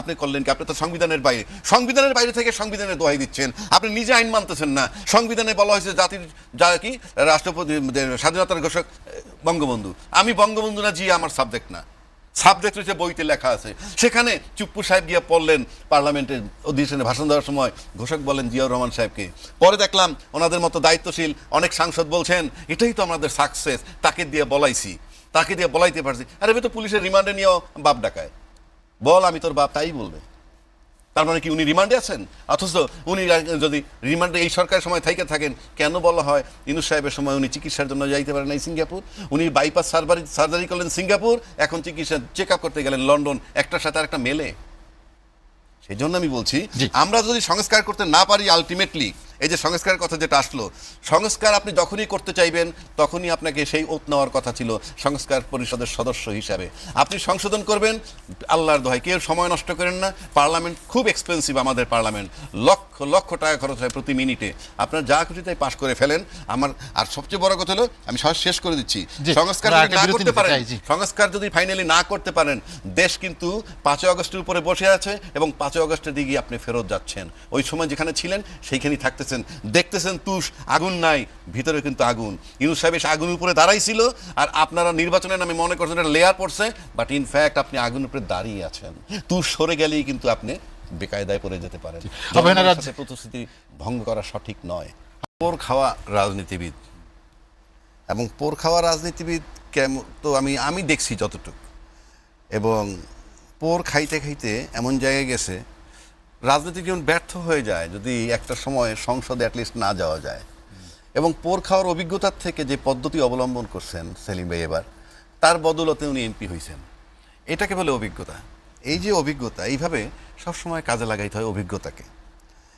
আপনি করলেন কি? আপনি তো সংবিধানের বাইরে থেকে সংবিধানের দোহাই দিচ্ছেন। আপনি নিজে আইন মানতেছেন না। সংবিধানে বলা হয়েছে জাতির যা কি রাষ্ট্রপতি স্বাধীনতার ঘোষক বঙ্গবন্ধু। আমি বঙ্গবন্ধু না, জি আমার সাবজেক্ট না, সাবজেক্ট হচ্ছে বইতে লেখা আছে। সেখানে চুপ্পু সাহেব গিয়ে পড়লেন পার্লামেন্টের অধিবেশনে ভাষণ দেওয়ার সময়, ঘোষক বলেন জিয়াউর রহমান সাহেবকে। পরে দেখলাম ওনাদের মতো দায়িত্বশীল অনেক সাংসদ বলছেন এটাই তো আমাদের সাকসেস, তাকে দিয়ে বলাইতে পারছি। আরে তো পুলিশের রিমান্ডে নিয়েও বাপ ডাকায়, বল আমি তোর বাপ, তাই বলবে। তার মানে কি উনি রিমান্ডে আছেন? অথচ উনি যদি রিমান্ডে এই সরকারের সময় থাকেন, কেন বলা হয় ইউনূস সাহেবের সময় উনি চিকিৎসার জন্য যাইতে পারেন নাই সিঙ্গাপুর? উনি বাইপাস সার্জারি করলেন সিঙ্গাপুর, এখন চিকিৎসা চেক আপ করতে গেলেন লন্ডন। একটার সাথে আর একটা মেলে। সেই জন্য আমি বলছি, আমরা যদি সংস্কার করতে না পারি, আলটিমেটলি এই যে সংস্কারের কথা যেটা আসলো, সংস্কার আপনি যখনই করতে চাইবেন তখনই আপনাকে সেই ওত নেওয়ার কথা ছিল সংস্কার পরিষদের সদস্য হিসাবে। আপনি সংশোধন করবেন, আল্লাহর দোহাই কেউ সময় নষ্ট করেন না। পার্লামেন্ট খুব এক্সপেন্সিভ, আমাদের পার্লামেন্ট লক্ষ লক্ষ টাকা খরচ হয় প্রতি মিনিটে। আপনার যা খুশি তাই পাশ করে ফেলেন। আর সবচেয়ে বড় কথা হলো, আমি শেষ করে দিচ্ছি, সংস্কার যদি ফাইনালি না করতে পারেন, দেশ কিন্তু 5 আগস্টের উপরে বসে আছে এবং 5 আগস্টের দিকে আপনি ফেরত যাচ্ছেন। ওই সময় যেখানে ছিলেন সেইখানেই থাকতেছেন, দেখতেছেন তুষ, আগুন নাই, ভিতরে কিন্তু আগুন। ইউনূস সাহেব এসে আগুনের উপরে দাঁড়াইছিল, আর আপনারা নির্বাচনের নামে মনে করছেন এটা লেয়ার পড়ছে, বাট ইনফ্যাক্ট আপনি আগুনের উপরে দাঁড়িয়ে আছেন। তুষ সরে গেলেই কিন্তু আপনি বেকায়দায় পড়ে যেতে পারেন। প্রতিশ্রুতি ভঙ্গ করা সঠিক নয়। পোর খাওয়া রাজনীতিবিদ এবং পোর খাওয়া রাজনীতিবিদ কেমন তো আমি দেখছি যতটুকু, এবং পোর খাইতে খাইতে এমন জায়গায় গেছে, রাজনীতি যেমন ব্যর্থ হয়ে যায় যদি একটা সময় সংসদে অ্যাটলিস্ট না যাওয়া যায়। এবং পোর খাওয়ার অভিজ্ঞতার থেকে যে পদ্ধতি অবলম্বন করছেন সেলিম ভাই এবার, তার বদৌলতে উনি এমপি হয়েছেন। এটাকে বলে অভিজ্ঞতা। এই যে অভিজ্ঞতা, এইভাবে সবসময় কাজে লাগাইতে হয় অভিজ্ঞতাকে,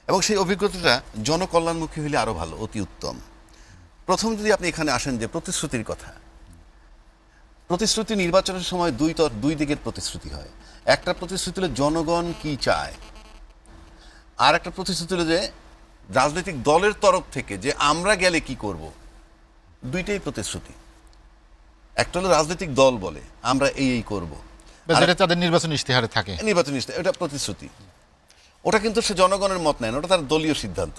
এবং সেই অভিজ্ঞতাটা জনকল্যাণমুখী হলে আরও ভালো, অতি উত্তম। প্রথম যদি আপনি এখানে আসেন যে প্রতিশ্রুতির কথা, প্রতিশ্রুতি নির্বাচনের সময় দুই দিকের প্রতিশ্রুতি হয়। একটা প্রতিশ্রুতি হলো জনগণ কি চায়, আর একটা প্রতিশ্রুতি হলো যে রাজনৈতিক দলের তরফ থেকে যে আমরা গেলে কি করব। দুইটাই প্রতিশ্রুতি। একটা হলো রাজনৈতিক দল বলে আমরা এই করব, তাদের নির্বাচন ইশতেহারে থাকে, নির্বাচন ইশতেহার, এটা প্রতিশ্রুতি। ওটা কিন্তু সে জনগণের মত নেয় না, ওটা তার দলীয় সিদ্ধান্ত।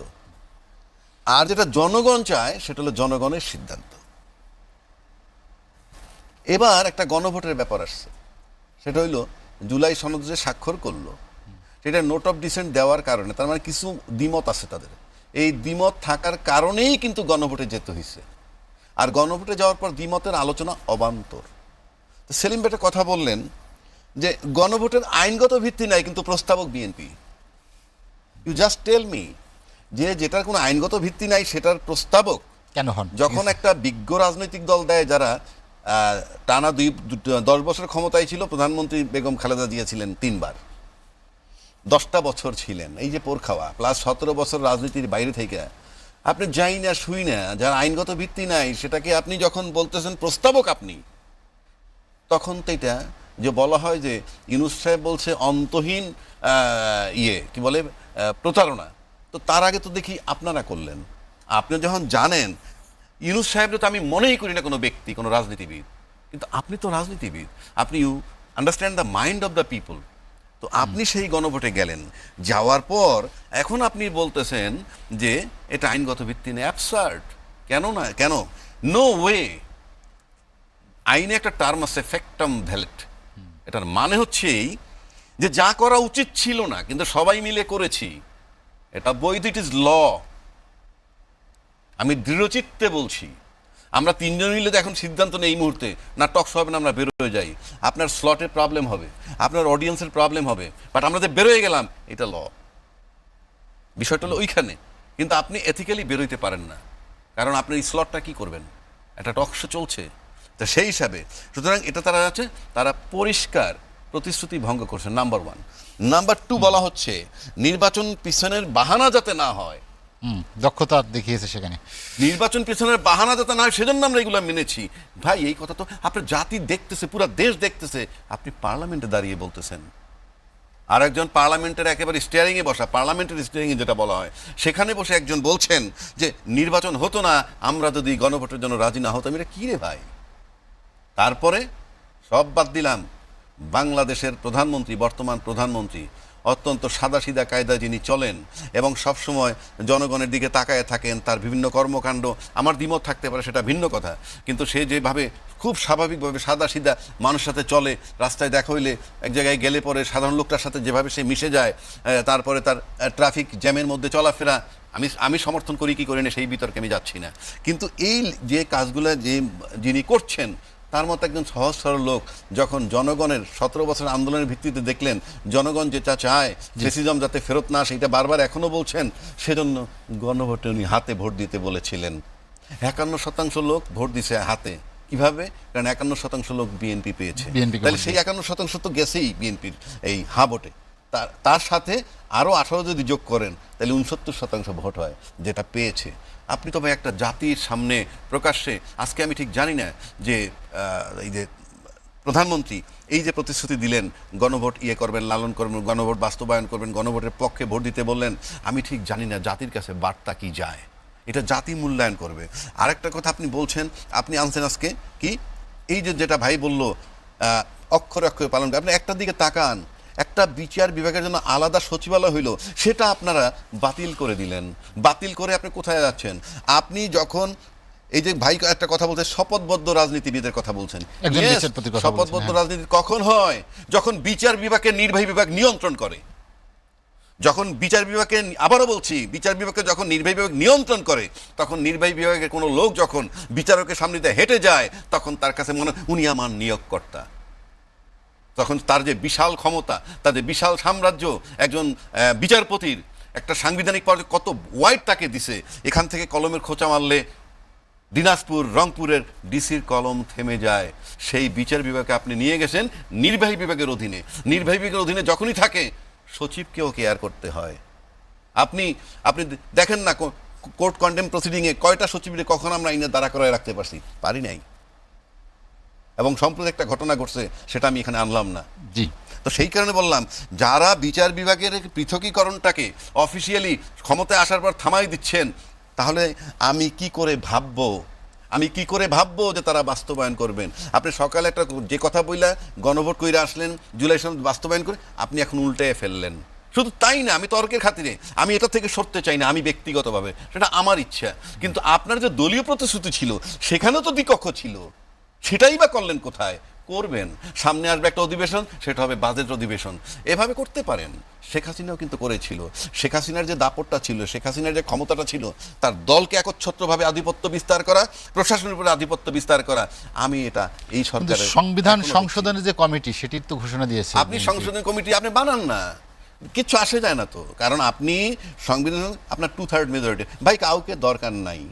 আর যেটা জনগণ চায় সেটা হলো জনগণের সিদ্ধান্ত। এবার একটা গণভোটের ব্যাপার আসছে, সেটা হইলো জুলাই সনদ যে স্বাক্ষর করলো, সেটা নোট অফ ডিসেন্ট দেওয়ার কারণে, তার মানে কিছু দ্বিমত আছে তাদের, এই দ্বিমত থাকার কারণেই কিন্তু গণভোটে যেতে হয়েছে। আর গণভোটে যাওয়ার পর দ্বিমতের আলোচনা অবান্তর। তো সেলিম ভাই একটা কথা বললেন যে গণভোটের আইনগত ভিত্তি নাই, কিন্তু প্রস্তাবক BNP. You just tell me যে যেটার কোনো আইনগত ভিত্তি নাই সেটার প্রস্তাবক কেন হন? যখন একটা বিজ্ঞ রাজনৈতিক দল দেয়, যারা টানা 10 বছর ক্ষমতায় ছিল, প্রধানমন্ত্রী বেগম খালেদা জিয়া ছিলেন 3 বার, 10টা বছর ছিলেন, এই যে পোর খাওয়া, প্লাস 17 বছর রাজনীতির বাইরে থেকে আপনি যাই না শুই না, যার আইনগত ভিত্তি নাই, সেটাকে আপনি যখন বলতেছেন প্রস্তাবক আপনি, তখন তো এটা যে বলা হয় যে ইউনূস সাহেব বলছে অন্তহীন কি বলে প্রতারণা। তো তার আগে তো দেখি আপনারা করলেন। আপনি যখন জানেন, ইউনূস সাহেবকে তো আমি মনেই করি না কোনো ব্যক্তি, কোনো রাজনীতিবিদ, কিন্তু আপনি তো রাজনীতিবিদ, আপনি you understand the mind of the people. তো আপনি সেই গণভোটে গেলেন, যাওয়ার পর এখন আপনি বলতেছেন যে এটা আইনগত ভিত্তি নেই। অ্যাবসার্ড। কেন নো ওয়ে। আইনে একটা টার্ম আছে ফ্যাক্টাম ভ্যালিড। এটার মানে হচ্ছে এই যে যা করা উচিত ছিল না কিন্তু সবাই মিলে করেছি, এটা বৈধ, ইট ইজ ল। আমি দৃঢ়চিত্তে বলছি, আমরা 3 জন মিলে এখন সিদ্ধান্ত নেই এই মুহূর্তে, না টকশো হবে না আমরা বেরোয় যাই, আপনার স্লটের প্রবলেম হবে, আপনার অডিয়েন্সের প্রবলেম হবে, বাট আমরা যে বেরোয় গেলাম, এটা ল। বিষয়টা হলো ওইখানে। কিন্তু আপনি এথিক্যালি বেরোইতে পারেন না, কারণ আপনি এই স্লটটা কি করবেন, একটা টকশো চলছে। তা সেই হিসাবে সুতরাং এটা তারা পরিষ্কার প্রতিশ্রুতি ভঙ্গ করছে, নাম্বার 1। নাম্বার 2, বলা হচ্ছে নির্বাচন পিছনের বাহানা যাতে না হয়। দক্ষতা দেখিয়েছে সেখানে, নির্বাচন পিছনের বাহানা যাতে না হয় সেজন্য আমরা এগুলো মেনেছি। ভাই এই কথা তো আপনার জাতি দেখতেছে, পুরো দেশ দেখতেছে, আপনি পার্লামেন্টে দাঁড়িয়ে বলতেছেন। আর একজন পার্লামেন্টের একেবারে স্টিয়ারিংয়ে বসা, পার্লামেন্টের স্টিয়ারিংয়ে যেটা বলা হয়, সেখানে বসে একজন বলছেন যে নির্বাচন হতো না আমরা যদি গণভোটের জন্য রাজি না হতাম। এটা কি রে ভাই? তারপরে সব বাদ দিলাম, বাংলাদেশের প্রধানমন্ত্রী, বর্তমান প্রধানমন্ত্রী অত্যন্ত সাদাসিধা কায়দায় যিনি চলেন এবং সবসময় জনগণের দিকে তাকায় থাকেন, তার বিভিন্ন কর্মকাণ্ড আমার দ্বিমত থাকতে পারে, সেটা ভিন্ন কথা, কিন্তু সে যেভাবে খুব স্বাভাবিকভাবে সাদাসিধা মানুষের সাথে চলে, রাস্তায় দেখা হইলে এক জায়গায় গেলে পরে সাধারণ লোকটার সাথে যেভাবে সে মিশে যায়, তারপরে তার ট্রাফিক জ্যামের মধ্যে চলাফেরা, আমি সমর্থন করি কি করি না সেই বিতর্কে আমি যাচ্ছি না, কিন্তু এই যে কাজগুলো যিনি করছেন, তার মতো একজন সহজ সরল লোক যখন জনগণের 17 বছর আন্দোলনের ভিত্তিতে দেখলেন জনগণ যেটা চায় ফেসিজম যাতে ফেরত না আসে, এটা বারবার এখনো বলছেন, সেজন্য গণভোটে উনি হাতে ভোট দিতে বলেছিলেন। 51% লোক ভোট দিছে হাতে। কিভাবে? কারণ 51% লোক বিএনপি পেয়েছে, তাহলে সেই 51% তো গেছেই বিএনপির এই হা ভোটে। তার সাথে আরও 18 যদি যোগ করেন তাহলে 69% ভোট হয় যেটা পেয়েছে। আপনি তবে একটা জাতির সামনে প্রকাশ্যে, আজকে আমি ঠিক জানি না যে এই যে প্রধানমন্ত্রী এই যে প্রতিশ্রুতি দিলেন গণভোট করবেন, লালন করবেন, গণভোট বাস্তবায়ন করবেন, গণভোটের পক্ষে ভোট দিতে বললেন, আমি ঠিক জানি না জাতির কাছে বার্তা কি যায়, এটা জাতি মূল্যায়ন করবে। আরেকটা কথা আপনি বলছেন, আপনি আনছেন আজকে কি এই যে যেটা ভাই বলল অক্ষরে অক্ষরে পালন করে, আপনি একটার দিকে তাকান, একটা বিচার বিভাগের জন্য আলাদা সচিবালয় হইল, সেটা আপনারা বাতিল করে দিলেন। বাতিল করে আপনি কোথায় যাচ্ছেন? আপনি যখন এই যে ভাই একটা কথা বলছেন, শপথবদ্ধ রাজনীতিবিদের কথা বলছেন, শপথবদ্ধ রাজনীতি কখন হয়? যখন বিচার বিভাগকে নির্বাহী বিভাগ নিয়ন্ত্রণ করে, যখন বিচার বিভাগকে, আবারও বলছি, বিচার বিভাগকে যখন নির্বাহী বিভাগ নিয়ন্ত্রণ করে, তখন নির্বাহী বিভাগের কোনো লোক যখন বিচারকের সামনে দিয়ে হেঁটে যায়, তখন তার কাছে মনে হয় উনি আমার নিয়োগকর্তা। তখন তার যে বিশাল ক্ষমতা, তাদের বিশাল সাম্রাজ্য, একজন বিচারপতির একটা সাংবিধানিক পর্যায়ে কত ওয়াইড তাকে দিছে, এখান থেকে কলমের খোঁচা মারলে দিনাজপুর, রংপুরের ডিসির কলম থেমে যায়। সেই বিচার বিভাগকে আপনি নিয়ে গেছেন নির্বাহী বিভাগের অধীনে। নির্বাহী বিভাগের অধীনে যখনই থাকে সচিবকেও কেয়ার করতে হয়। আপনি দেখেন না কোর্ট কন্ডেম প্রসিডিংয়ে কয়টা সচিবরে কখন আমরা আইনে দাঁড়া করায় রাখতে পারি নাই। এবং সম্প্রতি একটা ঘটনা ঘটছে, সেটা আমি এখানে আনলাম না। জি, তো সেই কারণে বললাম, যারা বিচার বিভাগের পৃথকীকরণটাকে অফিসিয়ালি ক্ষমতায় আসার পর থামাই দিচ্ছেন, তাহলে আমি কি করে ভাববো যে তারা বাস্তবায়ন করবেন? আপনি সকালে একটা যে কথা বললা গণভোট কইরা আসলেন, জুলাই সনদ বাস্তবায়ন করে আপনি এখন উল্টে ফেললেন। শুধু তাই না, আমি তর্কের খাতিরে আমি এটা থেকে সরতে চাই না, আমি ব্যক্তিগতভাবে, সেটা আমার ইচ্ছা, কিন্তু আপনার যে দলীয় প্রতিশ্রুতি ছিল সেখানেও তো দ্বিকক্ষ ছিল, সেটাই বা করলেন কোথায়? করবেন, সামনে আসবে একটা অধিবেশন, সেটা হবে বাজেট অধিবেশন, এভাবে করতে পারেন। শেখ হাসিনাও কিন্তু করেছিল। শেখ হাসিনার যে দাপটটা ছিল, শেখ হাসিনার যে ক্ষমতাটা ছিল, তার দলকে একচ্ছত্রভাবে আধিপত্য বিস্তার করা, প্রশাসনের উপরে আধিপত্য বিস্তার করা, আমি এটা এই সরকারের সংবিধান সংশোধনের যে কমিটি, সেটির তো ঘোষণা দিয়েছে। আপনি সংশোধন কমিটি আপনি বানান না, কিচ্ছু আসে যায় না তো, কারণ আপনি সংবিধান, আপনার 2/3 মেজরিটি, ভাই কাউকে দরকার নাই।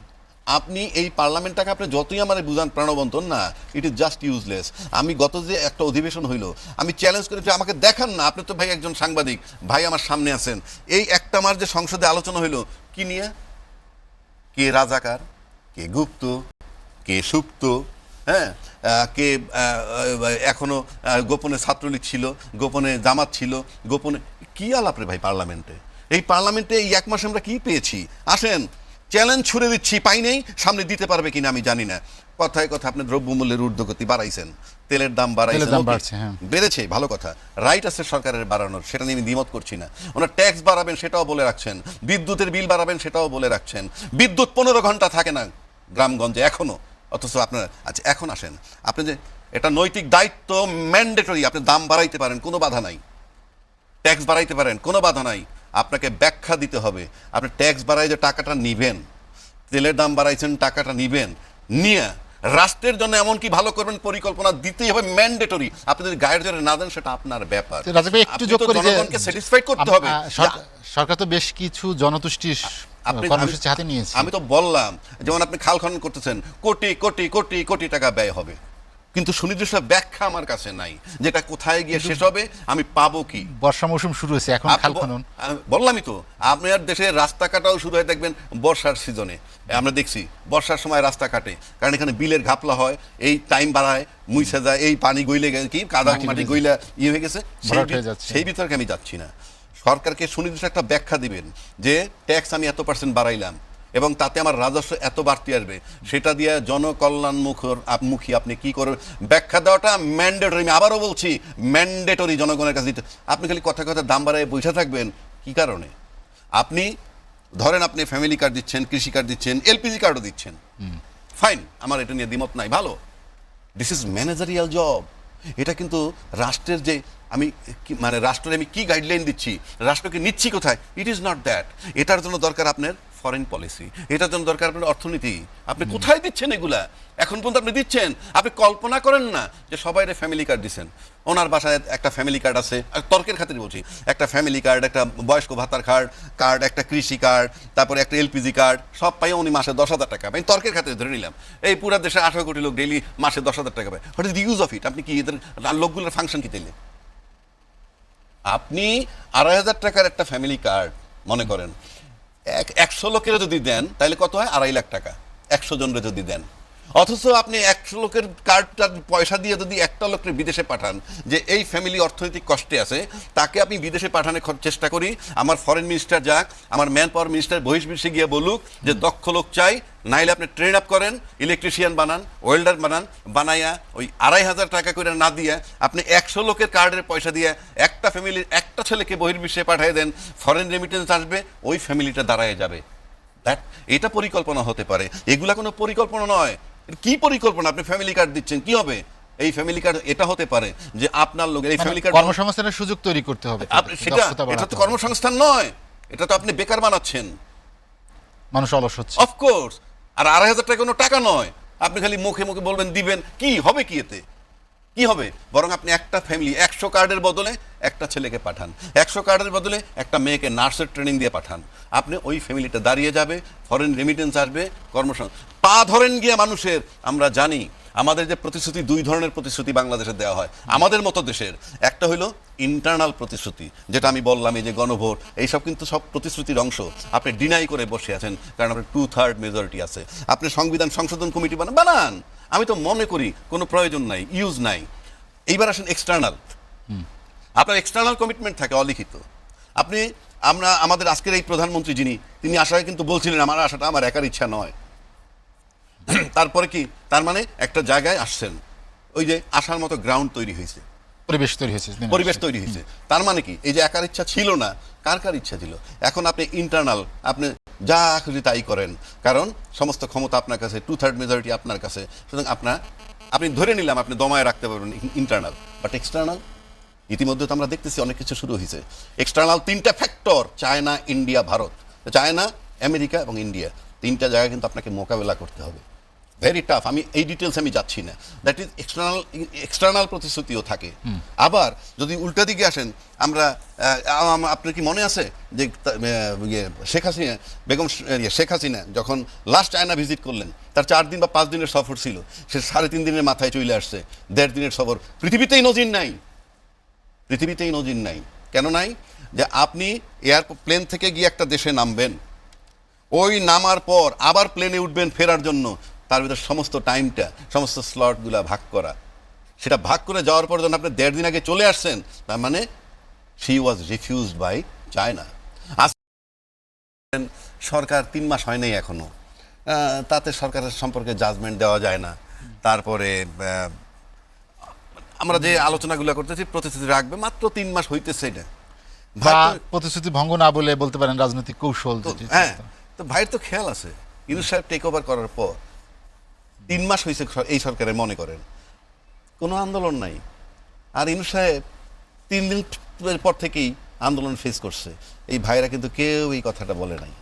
আপনি এই পার্লামেন্টটাকে আপনি যতই আমার বুঝান প্রাণবন্তন না, ইট ইজ জাস্ট ইউজলেস। আমি গত যে একটা অধিবেশন হইল, আমি চ্যালেঞ্জ করেছি, আমাকে দেখান না, আপনি তো ভাই একজন সাংবাদিক ভাই, আমার সামনে আছেন, এই একটা মাস যে সংসদে আলোচনা হইল কি নিয়ে, কে রাজাকার, কে গুপ্ত, কে সুপ্ত, হ্যাঁ, কে এখনো গোপনে ছাত্রলীগ ছিল, গোপনে জামাত ছিল, গোপনে কি আলাপ রে ভাই পার্লামেন্টে? এই পার্লামেন্টে এই এক মাসে আমরা কি পেয়েছি? আসেন, চ্যালেঞ্জ ছুড়ে দিচ্ছি, পাই নেই, সামনে দিতে পারবে কিনা আমি জানি না। কথায় কথা আপনি দ্রব্যমূল্যের ঊর্ধ্বগতি বাড়াইছেন, তেলের দাম বাড়াইছেন, বেড়েছে, ভালো কথা, রাইট আছে সরকারের বাড়ানোর, সেটা নিয়ে আমি দ্বিমত করছি না। ওনার ট্যাক্স বাড়াবেন সেটাও বলে রাখছেন, বিদ্যুতের বিল বাড়াবেন সেটাও বলে রাখছেন, বিদ্যুৎ 15 ঘন্টা থাকে না গ্রামগঞ্জে এখনো, অথচ আপনার, আচ্ছা এখন আসেন, আপনি যে এটা নৈতিক দায়িত্ব, ম্যান্ডেটরি, আপনি দাম বাড়াইতে পারেন, কোনো বাধা নাই, ট্যাক্স বাড়াইতে পারেন, কোনো বাধা নাই, আপনাকে ব্যাখ্যা দিতে হবে। আপনি ট্যাক্স বাড়াই যে টাকাটা নিবেন, তেলের দাম বাড়াইছেন, টাকাটা নিবেন, নিয়ে রাষ্ট্রের জন্য এমন কি ভালো করবেন পরিকল্পনা দিতেই হবে, ম্যান্ডেটরি। আপনি যদি গায়ের জোরে না দেন সেটা আপনার ব্যাপার, জনগণকে স্যাটিসফাইড করতে হবে। সরকার তো বেশ কিছু জনতুষ্টি কর্মসূচি হাতে নিয়েছে। আমি তো বললাম, যেমন আপনি খাল খনন করতেছেন, কোটি কোটি কোটি কোটি টাকা ব্যয় হবে, কিন্তু সুনির্দিষ্ট ব্যাখ্যা আমার কাছে নাই, যেটা কোথায় গিয়ে শেষ হবে, আমি পাবো কি? বর্ষা মৌসুম শুরু হয়েছে, এখন খাল খনন, বললামই তো, আপনার দেশে রাস্তা কাটাও শুরু হয় দেখবেন বর্ষার সিজনে। আমরা দেখছি বর্ষার সময় রাস্তা কাটে, কারণ এখানে বিলের ঘাপলা হয়, এই টাইম বাড়ায়, মুইসা যায়, এই পানি গইলে কি কাদা মাটি গইলা ইয়ে হয়ে গেছে, সেই বিতর্কে আমি যাচ্ছি না। সরকারকে সুনির্দিষ্ট একটা ব্যাখ্যা দিবেন যে ট্যাক্স আমি এত % বাড়াইলাম, এবং তাতে আমার রাজস্ব এত বাড়তি আসবে, সেটা দিয়ে জনকল্যাণমুখী আপনি কি করবেন ব্যাখ্যা দেওয়াটা ম্যান্ডেটরি। আমি আবারও বলছি ম্যান্ডেটরি জনগণের কাছে দিতে। আপনি খালি কথা কথা দাম বাড়ায় বসে থাকবেন কি কারণে? আপনি ধরেন আপনি ফ্যামিলি কার্ড দিচ্ছেন, কৃষি কার্ড দিচ্ছেন, এলপিজি কার্ডও দিচ্ছেন, ফাইন, আমার এটা নিয়ে দ্বিমত নাই, ভালো। This is managerial job. এটা কিন্তু রাষ্ট্রের যে মানে রাষ্ট্রের আমি কি গাইডলাইন দিচ্ছি, রাষ্ট্রকে নিচ্ছি কোথায়, ইট ইজ নট দ্যাট। এটার জন্য দরকার আপনার ফরেন পলিসি, এটার জন্য দরকার আপনার অর্থনীতি। আপনি কোথায় দিচ্ছেন এগুলা? এখন পর্যন্ত আপনি দিচ্ছেন, আপনি কল্পনা করেন না যে সবাই ফ্যামিলি কার্ড দিচ্ছেন। ওনার বাসায় একটা ফ্যামিলি কার্ড আছে, তর্কের খাতিরে বলছি, একটা ফ্যামিলি কার্ড, একটা বয়স্ক ভাতার কার্ড, একটা কৃষি কার্ড, তারপরে একটা এলপিজি কার্ড, সব পাই উনি মাসে 10,000 টাকা পাই। তর্কের খাতিরে ধরে নিলাম এই পুরো দেশে 18 কোটি লোক ডেইলি মাসে 10,000 টাকা পায়। What is the use of it? আপনি কি এদের লোকগুলোর ফাংশন কি তাইলে? আপনি 2,500 টাকার একটা ফ্যামিলি কার্ড মনে করেন 100 লোকের যদি দেন তাহলে কত হয়? 2.5 লাখ টাকা 100 জনের যদি দেন। অথচ আপনি 100 লোকের কার্ডটার পয়সা দিয়ে যদি একটা লোককে বিদেশে পাঠান, যে এই ফ্যামিলি অর্থনৈতিক কষ্টে আছে, তাকে আপনি বিদেশে পাঠানোর চেষ্টা করি, আমার ফরেন মিনিস্টার যাক, আমার ম্যান পাওয়ার মিনিস্টার বহির্বিশ্বে গিয়ে বলুক যে দক্ষ লোক চাই, নাইলে আপনি ট্রেন আপ করেন, ইলেকট্রিশিয়ান বানান, ওয়েল্ডার বানাইয়া ওই 2,500 টাকা করে না দিয়ে আপনি 100 লোকের কার্ডের পয়সা দিয়ে একটা ফ্যামিলির একটা ছেলেকে বহির্বিশ্বে পাঠিয়ে দেন, ফরেন রেমিটেন্স আসবে, ওই ফ্যামিলিটা দাঁড়ায় যাবে। এটা পরিকল্পনা হতে পারে, এগুলা কোনো পরিকল্পনা নয়। কি পরিকল্পনা? আপনি ফ্যামিলি কার্ড দিচ্ছেন, কি হবে এই ফ্যামিলি কার্ড? এটা হতে পারে যে আপনার লোকের এই ফ্যামিলি কার্ড কর্মসংস্থানের সুযোগ তৈরি করতে হবে। এটা তো কর্মসংস্থান নয়, এটা তো আপনি বেকার বানাচ্ছেন, মানুষ অলস হচ্ছে। অফকোর্স। আর 2,500 টাকা কোনো টাকা নয়, আপনি খালি মুখে মুখে বলবেন দিবেন, কি হবে? কি এতে কি হবে? বরং আপনি একটা ফ্যামিলি 100 কার্ডের বদলে একটা ছেলেকে পাঠান, 100 কার্ডের বদলে একটা মেয়েকে নার্সের ট্রেনিং দিয়ে পাঠান, আপনি ওই ফ্যামিলিটা দাঁড়িয়ে যাবে, ফরেন রেমিটেন্স আসবে, পা ধরেন গিয়ে মানুষের। আমরা জানি আমাদের যে প্রতিশ্রুতি, 2 ধরনের প্রতিশ্রুতি বাংলাদেশে দেওয়া হয় আমাদের মতো দেশের। একটা হলো ইন্টারনাল প্রতিশ্রুতি, যেটা আমি বললাম, এই যে গণভোট, এইসব কিন্তু সব প্রতিশ্রুতির অংশ। আপনি ডিনাই করে বসে আছেন কারণ আপনার 2/3 মেজরিটি আছে। আপনি সংবিধান সংশোধন কমিটি বানান, আমি তো মনে করি কোনো প্রয়োজন নাই, ইউজ নাই। এইবার আসেন এক্সটার্নাল। আপনার এক্সটার্নাল কমিটমেন্ট থাকে অলিখিত। আমাদের আজকের এই প্রধানমন্ত্রী যিনি, তিনি আসায় কিন্তু বলছিলেন আমার আসাটা আমার একার ইচ্ছা নয়। তারপরে কি, তার মানে একটা জায়গায় আসছেন, ওই যে আসার মতো গ্রাউন্ড তৈরি হয়েছে, পরিবেশ তৈরি হয়েছে। তার মানে কি, এই যে একার ইচ্ছা ছিল না, কার ইচ্ছা ছিল? এখন আপনি ইন্টারনাল, আপনি যা খুশি তাই করেন, কারণ সমস্ত ক্ষমতা আপনার কাছে, 2/3 মেজরিটি আপনার কাছে। সুতরাং আপনি ধরে নিলাম আপনি দমায় রাখতে পারবেন ইন্টারনাল, বাট এক্সটার্নাল ইতিমধ্যে তো আমরা দেখতেছি অনেক কিছু শুরু হয়েছে। এক্সটার্নাল 3টা factor, China, India, Bharat. China, America এবং ইন্ডিয়া, 3টা জায়গা কিন্তু আপনাকে মোকাবেলা করতে হবে। Very tough. আমি এই ডিটেলস আমি যাচ্ছি না। দ্যাট ইজ এক্সটার্নাল প্রতিশ্রুতিও থাকে। আবার যদি উল্টা দিকে আসেন, আপনার কি মনে আছে যে শেখ হাসিনা যখন লাস্ট চায়না ভিজিট করলেন, তার 4 দিন বা 5 দিনের সফর ছিল, সে 3.5 দিনের মাথায় চলে আসছে 1.5 দিনের সফর। পৃথিবীতেই নজির নাই। কেন নাই? যে আপনি প্লেন থেকে গিয়ে একটা দেশে নামবেন, ওই নামার পর আবার প্লেনে উঠবেন ফেরার জন্য, তার ভিতরে সমস্ত টাইমটা, সমস্ত স্লটগুলা ভাগ করা, সেটা ভাগ করে যাওয়ার পর যখন আপনি 1.5 দিন আগে চলে আসছেন, তার মানে she was refused by China. সরকার 3 মাস হয় নাই এখনো, তাতে সরকারের সম্পর্কে জাজমেন্ট দেওয়া যায় না। তারপরে আমরা যে আলোচনাগুলো করতেছি, প্রতিশ্রুতি রাখবে, মাত্র 3 মাস হইতেছে। এটা প্রতিশ্রুতি ভঙ্গ না বলতে পারেন রাজনৈতিক কৌশল। হ্যাঁ, তো ভাইয়ের তো খেয়াল আছে, ইউনূস সাহেব টেক ওভার করার পর 3 মাস হয়েছে এই সরকারে, মনে করেন কোনো আন্দোলন নাই। আর ইউনূস সাহেব 3 দিন পর থেকেই আন্দোলন ফেস করছে। এই ভাইরা কিন্তু কেউ এই কথাটা বলে নাই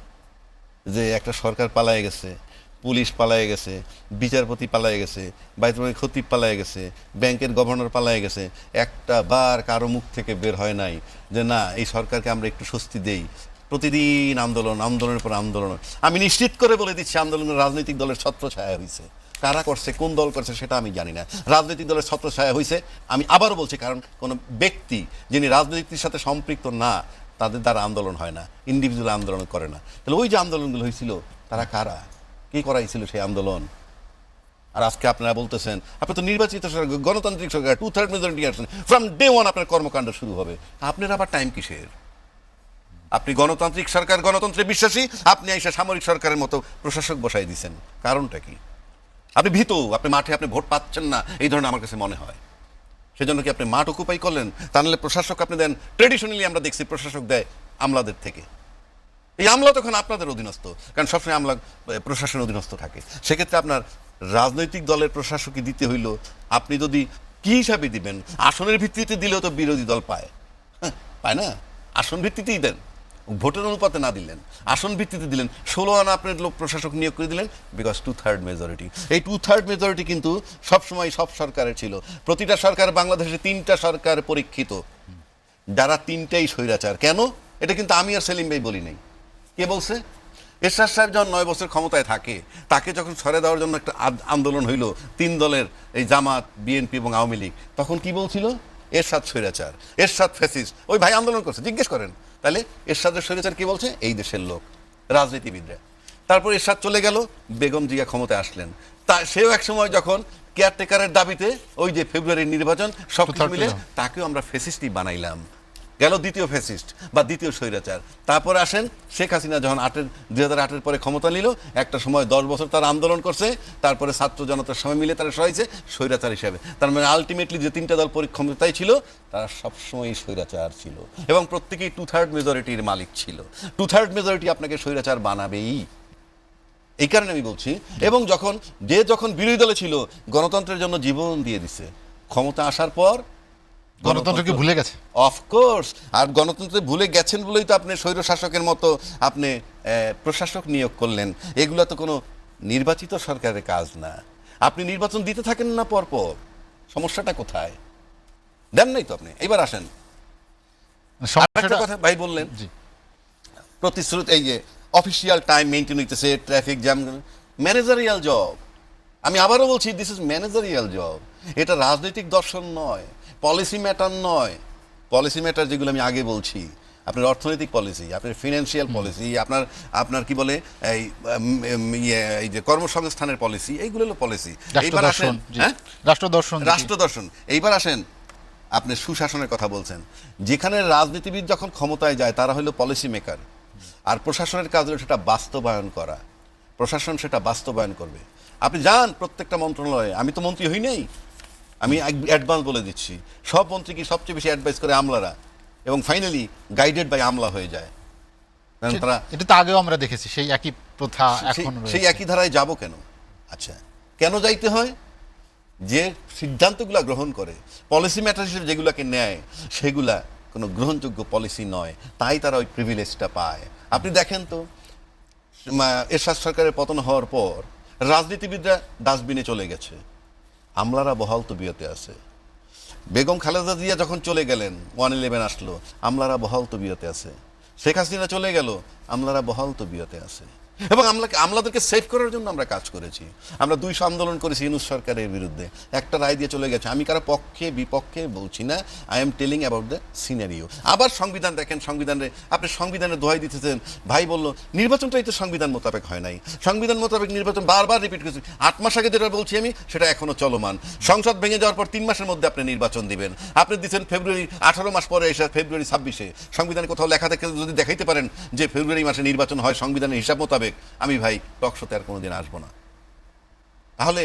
যে একটা সরকার পালায়ে গেছে, পুলিশ পালায়ে গেছে, বিচারপতি পালায়ে গেছে, বাইতুল খতিব পালায়ে গেছে, ব্যাংকের গভর্নর পালায়ে গেছে। একটা বার কারো মুখ থেকে বের হয় নাই যে না, এই সরকারকে আমরা একটু স্বস্তি দেই। প্রতিদিন আন্দোলনের পর আন্দোলন। আমি নিশ্চিত করে বলে দিচ্ছি, আন্দোলনের রাজনৈতিক দলের ছত্রছায়া হয়েছে। কারা করছে, কোন দল করছে সেটা আমি জানি না, রাজনৈতিক দলের ছত্রছায়া হয়েছে। আমি আবারও বলছি, কারণ কোনো ব্যক্তি যিনি রাজনীতির সাথে সম্পৃক্ত না, তাদের দ্বারা আন্দোলন হয় না, ইন্ডিভিজুয়াল আন্দোলন করে না। তাহলে ওই যে আন্দোলনগুলো হয়েছিল, তারা কারা, কে করাইছিল সেই আন্দোলন? আর আজকে আপনারা বলতেছেন আপনি তো নির্বাচিত সরকার, গণতান্ত্রিক সরকার, 2/3 মেজরিটি আসছেন, ফ্রম ডে ওয়ান আপনার কর্মকাণ্ড শুরু হবে। আপনার আবার টাইম কিসের? আপনি গণতান্ত্রিক সরকার, গণতন্ত্রে বিশ্বাসী, আপনি এসে সামরিক সরকারের মতো প্রশাসক বসাই দিয়েছেন। কারণটা কি? আপনি ভীত, আপনি মাঠে আপনি ভোট পাচ্ছেন না, এই ধরনের আমার কাছে মনে হয়। সেজন্য কি আপনি মাঠ অকুপাই করলেন? তা নাহলে প্রশাসক আপনি দেন, ট্রেডিশনালি আমরা দেখছি প্রশাসক দেয় আমলাদের থেকে। এই আমলা তখন আপনাদের অধীনস্থ, কারণ সবসময় আমলা প্রশাসনের অধীনস্থ থাকে। সেক্ষেত্রে আপনার রাজনৈতিক দলের প্রশাসকই দিতে হইল, আপনি যদি কি হিসাবে দিবেন, আসনের ভিত্তিতে দিলেও তো বিরোধী দল পায়, পায় না? আসন ভিত্তিতেই দেন, ভোটের অনুপাতে না দিলেন, আসন ভিত্তিতে দিলেন। 16 আনা আপনার লোক প্রশাসক নিয়োগ করে দিলেন, বিকজ 2/3 মেজরিটি। এই 2/3 মেজরিটি কিন্তু সবসময় সব সরকারের ছিল। প্রতিটা সরকার, বাংলাদেশে 3টা সরকার পরীক্ষিত, যারা 3টাই স্বৈরাচার। কেন? এটা কিন্তু আমি আর সেলিম ভাই বলি নাই। কে বলছে? এরশাদ সাহেব যখন 9 বছর ক্ষমতায় থাকে, তাকে যখন সরে দেওয়ার জন্য একটা আন্দোলন হইল 3 দলের, এই জামাত, বিএনপি এবং আওয়ামী লীগ, তখন কি বলছিল? এরশাদ স্বৈরাচার, এরশাদ ফ্যাসিস্ট। ওই ভাই আন্দোলন করছে, জিজ্ঞেস করেন। তাহলে এরশাদের স্বৈরাচার কি বলছে? এই দেশের লোক, রাজনীতিবিদরা। তারপর এরশাদ চলে গেল, বেগম জিয়া ক্ষমতায় আসলেন। তা সেও এক সময় যখন কেয়ারটেকারের দাবিতে ওই যে ফেব্রুয়ারির নির্বাচন সব কিছু মিলে তাকেও আমরা ফ্যাসিস্টই বানাইলাম, গেল দ্বিতীয় ফ্যাসিস্ট বা দ্বিতীয় স্বৈরাচার। তারপর আসেন শেখ হাসিনা যখন 2008-এর পরে ক্ষমতা নিল, একটা সময় 10 বছর তার আন্দোলন করছে, তারপরে ছাত্র জনতার সময় মিলে তারা সরাইছে স্বৈরাচার হিসাবে। তার মানে আলটিমেটলি যে 3টা দল ক্ষমতায় ছিল, তারা সবসময়ই স্বৈরাচার ছিল এবং প্রত্যেকেই 2/3 মেজরিটির মালিক ছিল। 2/3 মেজরিটি আপনাকে স্বৈরাচার বানাবেই, এই কারণে আমি বলছি। এবং যখন বিরোধী দলে ছিল, গণতন্ত্রের জন্য জীবন দিয়ে দিছে, ক্ষমতা আসার পর গণতন্ত্রকে ভুলে গেছে। অফকোর্স, আর গণতন্ত্রে ভুলে গেছেন বলেই তো আপনি স্বৈর শাসকের মতো আপনি প্রশাসক নিয়োগ করলেন। এগুলো তো কোনো নির্বাচিত সরকারের কাজ না। আপনি নির্বাচন দিতে থাকেন না পরপর, সমস্যাটা কোথায়? দেন নাই তো আপনি। এবার আসেন আরেকটা কথা ভাই বললেন, প্রতিশ্রুতি, এই যে অফিসিয়াল টাইম মেনটেন হইতেছে, ট্রাফিক জ্যাম, ম্যানেজারিয়াল জব। আমি আবারও বলছি, দিস ইজ ম্যানেজারিয়াল জব। এটা রাজনৈতিক দর্শন নয়, পলিসি ম্যাটার নয়। পলিসি ম্যাটার যেগুলো আমি আগে বলছি, আপনার অর্থনৈতিক পলিসি, আপনার ফিনান্সিয়াল পলিসি, আপনার কি বলে এই যে কর্মসংস্থানের পলিসি, এইগুলো হলো পলিসি। এইবার আসেন রাষ্ট্রদর্শন। এইবার আসেন আপনি সুশাসনের কথা বলছেন। যেখানে রাজনীতিবিদ যখন ক্ষমতায় যায়, তারা হলো পলিসি মেকার, আর প্রশাসনের কাজ হলো সেটা বাস্তবায়ন করা। প্রশাসন সেটা বাস্তবায়ন করবে। আপনি যান প্রত্যেকটা মন্ত্রণালয়ে, আমি তো মন্ত্রী হই নাই, আমি অ্যাডভান্স বলে দিচ্ছি, সব মন্ত্রীকে সবচেয়ে বেশি অ্যাডভাইস করে আমলারা, এবং ফাইনালি গাইডেড বাই আমলা হয়ে যায়। তারা এটা তো আগেও আমরা দেখেছি, সেই একই প্রথা এখন সেই একই ধারায় যাব কেন? আচ্ছা, কেন যাইতে হয়? যে সিদ্ধান্তগুলো গ্রহণ করে, পলিসি ম্যাটার হিসেবে যেগুলোকে নেয়, সেগুলা কোনো গ্রহণযোগ্য পলিসি নয়, তাই তারা ওই প্রিভিলেজটা পায়। আপনি দেখেন তো, এরশাদ সরকারের পতন হওয়ার পর রাজনীতিবিদরা ডাস্টবিনে চলে গেছে, আমলারা বহাল তবিয়তে আছে। বেগম খালেদা জিয়া যখন চলে গেলেন, 1/11 আসলো, আমলারা বহাল তবিয়তে আছে। শেখ হাসিনা চলে গেল, আমলারা বহাল তবিয়তে আছে। এবং আমলাদেরকে সেভ করার জন্য আমরা কাজ করেছি। আমরা 200 আন্দোলন করেছি ইউনূস সরকারের বিরুদ্ধে, একটা রায় দিয়ে চলে গেছে। আমি কারো পক্ষে বিপক্ষে বলছি না, I am telling about the scenario. আবার সংবিধান দেখেন, আপনি সংবিধানের দোহাই দিতেছেন। ভাই বলল নির্বাচনটাই তো সংবিধান মোতাবেক হয় নাই, সংবিধান মোতাবেক নির্বাচন বারবার রিপিট করেছি। 8 মাস আগে যেটা বলছি আমি, সেটা এখনো চলমান। সংসদ ভেঙে যাওয়ার পর 3 মাসের মধ্যে আপনি নির্বাচন দিবেন। আপনি দিচ্ছেন ফেব্রুয়ারি, 18 মাস পরে এসে ফেব্রুয়ারি 26-এ। সংবিধানে কোথাও লেখা থেকে যদি দেখাইতে পারেন যে ফেব্রুয়ারি মাসে নির্বাচন হয় সংবিধানের হিসাব মোতাবেক, আমি ভাই টক শোতে আর কোনোদিন আসবো না। তাহলে